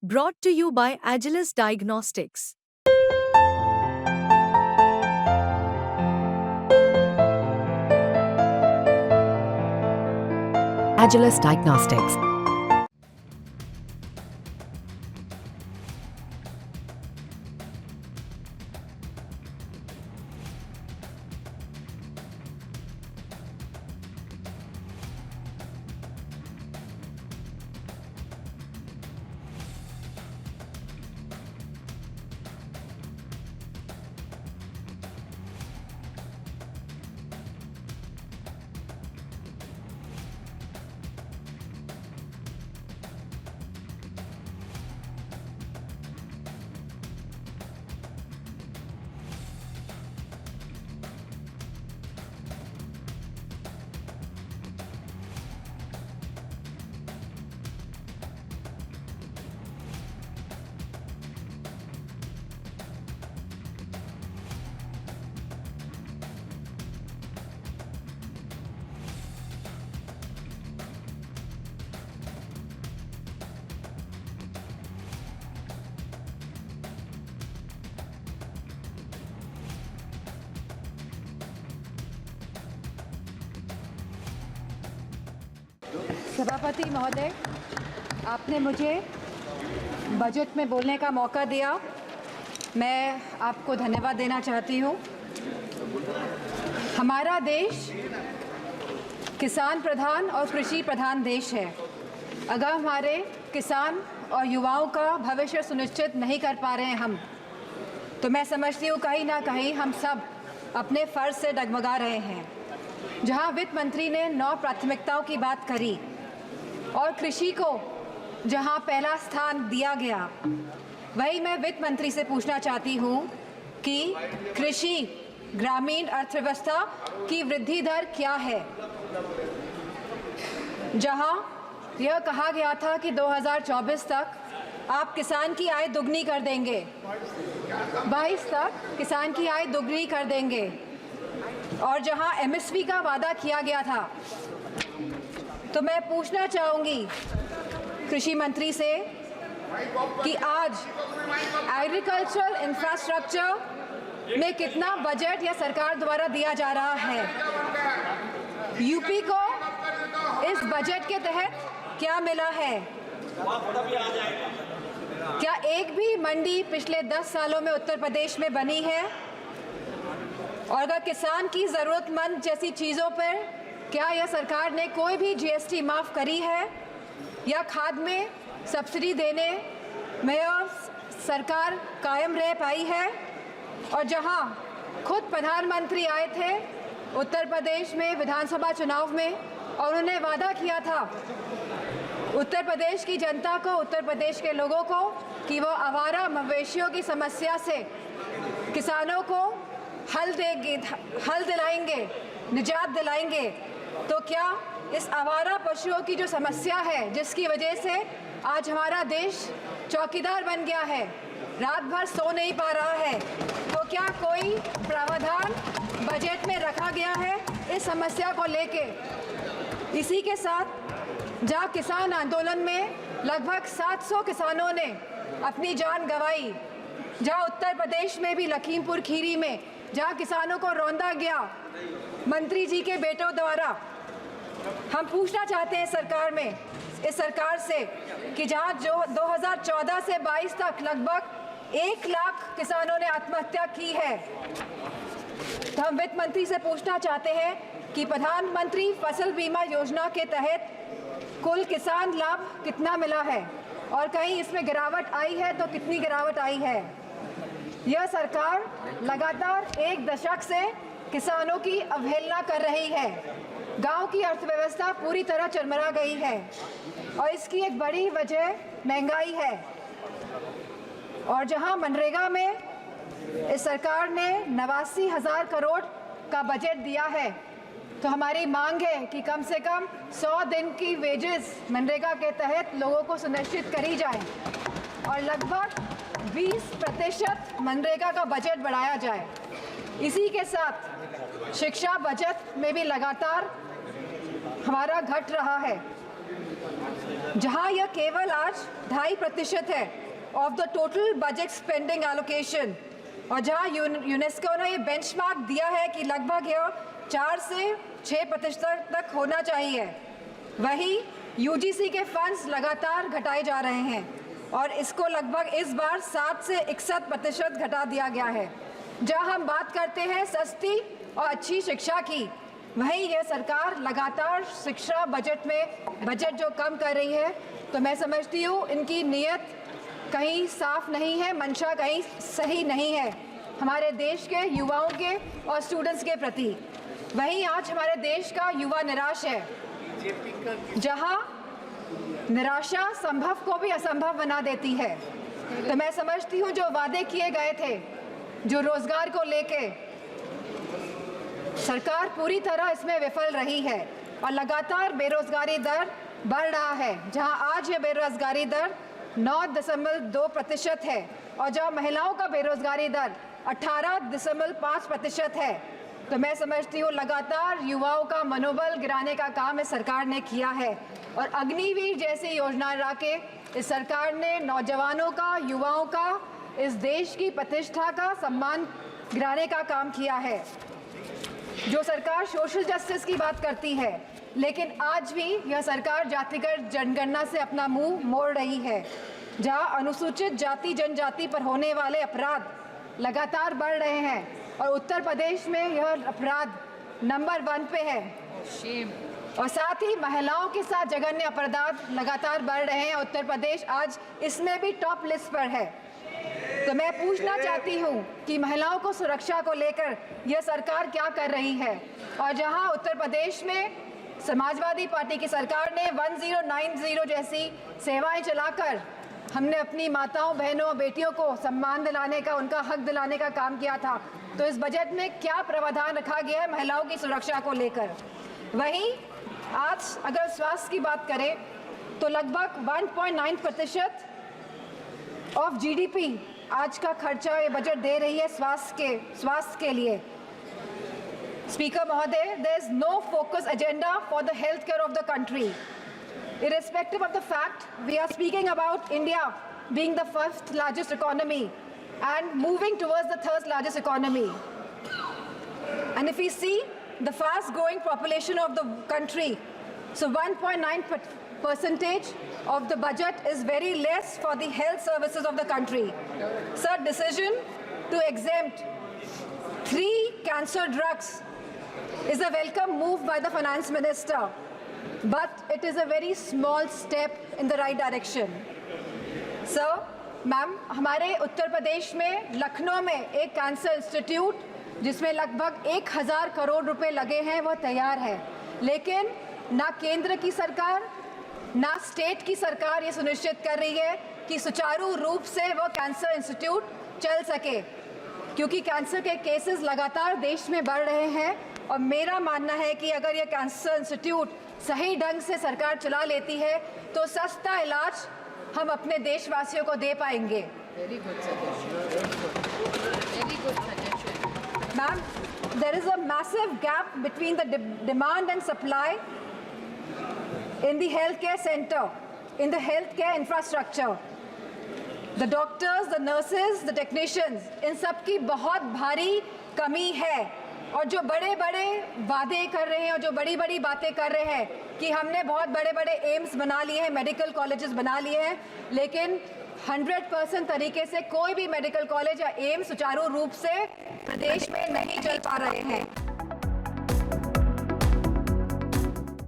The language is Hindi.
Brought to you by Agilus Diagnostics. Agilus Diagnostics. सभापति महोदय, आपने मुझे बजट में बोलने का मौका दिया। मैं आपको धन्यवाद देना चाहती हूँ। हमारा देश किसान प्रधान और कृषि प्रधान देश है। अगर हमारे किसान और युवाओं का भविष्य सुनिश्चित नहीं कर पा रहे हैं हम, तो मैं समझती हूँ कहीं ना कहीं हम सब अपने फ़र्ज से डगमगा रहे हैं। जहाँ वित्त मंत्री ने 9 प्राथमिकताओं की बात करी और कृषि को जहां पहला स्थान दिया गया, वही मैं वित्त मंत्री से पूछना चाहती हूं कि कृषि ग्रामीण अर्थव्यवस्था की वृद्धि दर क्या है। जहां यह कहा गया था कि 2024 तक आप किसान की आय दुगनी कर देंगे, 22 तक किसान की आय दुगनी कर देंगे, और जहां एमएसपी का वादा किया गया था, तो मैं पूछना चाहूँगी कृषि मंत्री से कि आज एग्रीकल्चरल इंफ्रास्ट्रक्चर में कितना बजट या सरकार द्वारा दिया जा रहा है। यूपी को इस बजट के तहत क्या मिला है। क्या एक भी मंडी पिछले 10 सालों में उत्तर प्रदेश में बनी है। और अगर किसान की ज़रूरतमंद जैसी चीज़ों पर क्या यह सरकार ने कोई भी जीएसटी माफ़ करी है, या खाद में सब्सिडी देने में यह सरकार कायम रह पाई है। और जहां खुद प्रधानमंत्री आए थे उत्तर प्रदेश में विधानसभा चुनाव में, और उन्होंने वादा किया था उत्तर प्रदेश की जनता को, उत्तर प्रदेश के लोगों को, कि वो आवारा मवेशियों की समस्या से किसानों को हल दिलाएंगे, निजात दिलाएंगे। तो क्या इस आवारा पशुओं की जो समस्या है, जिसकी वजह से आज हमारा देश चौकीदार बन गया है, रात भर सो नहीं पा रहा है, तो क्या कोई प्रावधान बजट में रखा गया है इस समस्या को लेके। इसी के साथ जहाँ किसान आंदोलन में लगभग 700 किसानों ने अपनी जान गंवाई, जहाँ उत्तर प्रदेश में भी लखीमपुर खीरी में जहाँ किसानों को रौंदा गया मंत्री जी के बेटों द्वारा, हम पूछना चाहते हैं इस सरकार से कि जहाँ जो 2014 से 22 तक लगभग 1 लाख किसानों ने आत्महत्या की है, तो हम वित्त मंत्री से पूछना चाहते हैं कि प्रधानमंत्री फसल बीमा योजना के तहत कुल किसान लाभ कितना मिला है, और कहीं इसमें गिरावट आई है तो कितनी गिरावट आई है। यह सरकार लगातार 1 दशक से किसानों की अवहेलना कर रही है। गांव की अर्थव्यवस्था पूरी तरह चरमरा गई है, और इसकी एक बड़ी वजह महंगाई है। और जहां मनरेगा में इस सरकार ने 89,000 करोड़ का बजट दिया है, तो हमारी मांग है कि कम से कम 100 दिन की वेजेस मनरेगा के तहत लोगों को सुनिश्चित करी जाए, और लगभग 20% मनरेगा का बजट बढ़ाया जाए। इसी के साथ शिक्षा बजट में भी लगातार हमारा घट रहा है। जहां यह केवल आज 2.5% है of the total budget spending allocation, और जहां यूनेस्को ने ये बेंचमार्क दिया है कि लगभग यह 4 से 6% तक होना चाहिए, वही यूजीसी के फंड्स लगातार घटाए जा रहे हैं और इसको लगभग इस बार 7 से 61% घटा दिया गया है। जहां हम बात करते हैं सस्ती और अच्छी शिक्षा की, वहीं यह सरकार लगातार शिक्षा बजट जो कम कर रही है, तो मैं समझती हूँ इनकी नीयत कहीं साफ नहीं है, मंशा कहीं सही नहीं है हमारे देश के युवाओं के और स्टूडेंट्स के प्रति। वहीं आज हमारे देश का युवा निराश है, जहां निराशा संभव को भी असंभव बना देती है। तो मैं समझती हूँ जो वादे किए गए थे, जो रोजगार को लेके, सरकार पूरी तरह इसमें विफल रही है और लगातार बेरोजगारी दर बढ़ रहा है। जहां आज ये बेरोजगारी दर 9.2% है और जहां महिलाओं का बेरोजगारी दर 18.5% है। तो मैं समझती हूँ लगातार युवाओं का मनोबल गिराने का काम इस सरकार ने किया है और अग्निवीर जैसी योजना ला के इस सरकार ने नौजवानों का, युवाओं का, इस देश की प्रतिष्ठा का, सम्मान गिराने का काम किया है। जो सरकार सोशल जस्टिस की बात करती है, लेकिन आज भी यह सरकार जातिगत जनगणना से अपना मुंह मोड़ रही है, जहां अनुसूचित जाति जनजाति पर होने वाले अपराध लगातार बढ़ रहे हैं और उत्तर प्रदेश में यह अपराध नंबर 1 पे है। और साथ ही महिलाओं के साथ जघन्य अपराध लगातार बढ़ रहे हैं। उत्तर प्रदेश आज इसमें भी टॉप लिस्ट पर है। तो मैं पूछना चाहती हूँ कि महिलाओं को सुरक्षा को लेकर यह सरकार क्या कर रही है। और जहां उत्तर प्रदेश में समाजवादी पार्टी की सरकार ने 1090 जैसी सेवाएं चलाकर हमने अपनी माताओं, बहनों और बेटियों को सम्मान दिलाने का, उनका हक दिलाने का काम किया था, तो इस बजट में क्या प्रावधान रखा गया है महिलाओं की सुरक्षा को लेकर। वहीं आज अगर स्वास्थ्य की बात करें तो लगभग 1.9% ऑफ जीडीपी आज का खर्चा ये बजट दे रही है स्वास्थ्य के लिए। स्पीकर महोदय, there is no focus agenda for the healthcare of the country. Irrespective of the fact we are speaking about India being the 1st largest economy and moving towards the 3rd largest economy. And if we see the fast growing population of the country, so 1.9% of the budget is very less for the health services of the country. Sir, decision to exempt 3 cancer drugs is a welcome move by the finance minister, but it is a very small step in the right direction. Sir, ma'am, हमारे उत्तर प्रदेश में लखनऊ में एक कैंसर इंस्टीट्यूट जिसमें लगभग 1000 करोड़ रुपए लगे हैं, वह तैयार है, लेकिन ना केंद्र की सरकार ना स्टेट की सरकार ये सुनिश्चित कर रही है कि सुचारू रूप से वह कैंसर इंस्टीट्यूट चल सके, क्योंकि कैंसर के केसेस लगातार देश में बढ़ रहे हैं। और मेरा मानना है कि अगर ये कैंसर इंस्टीट्यूट सही ढंग से सरकार चला लेती है तो सस्ता इलाज हम अपने देशवासियों को दे पाएंगे। Very good suggestion. Very good suggestion. Ma'am, there is a massive gap between the demand and supply in the healthcare center, in the healthcare infrastructure. The doctors, the nurses, the technicians, इन सब की बहुत भारी कमी है। और जो बड़े बड़े वादे कर रहे हैं और जो बड़ी बड़ी बातें कर रहे हैं कि हमने बहुत बड़े बड़े एम्स बना लिए हैं, मेडिकल कॉलेजेस बना लिए हैं, लेकिन 100% तरीके से कोई भी मेडिकल कॉलेज या एम्स सुचारू रूप से प्रदेश में नहीं चल पा रहे हैं।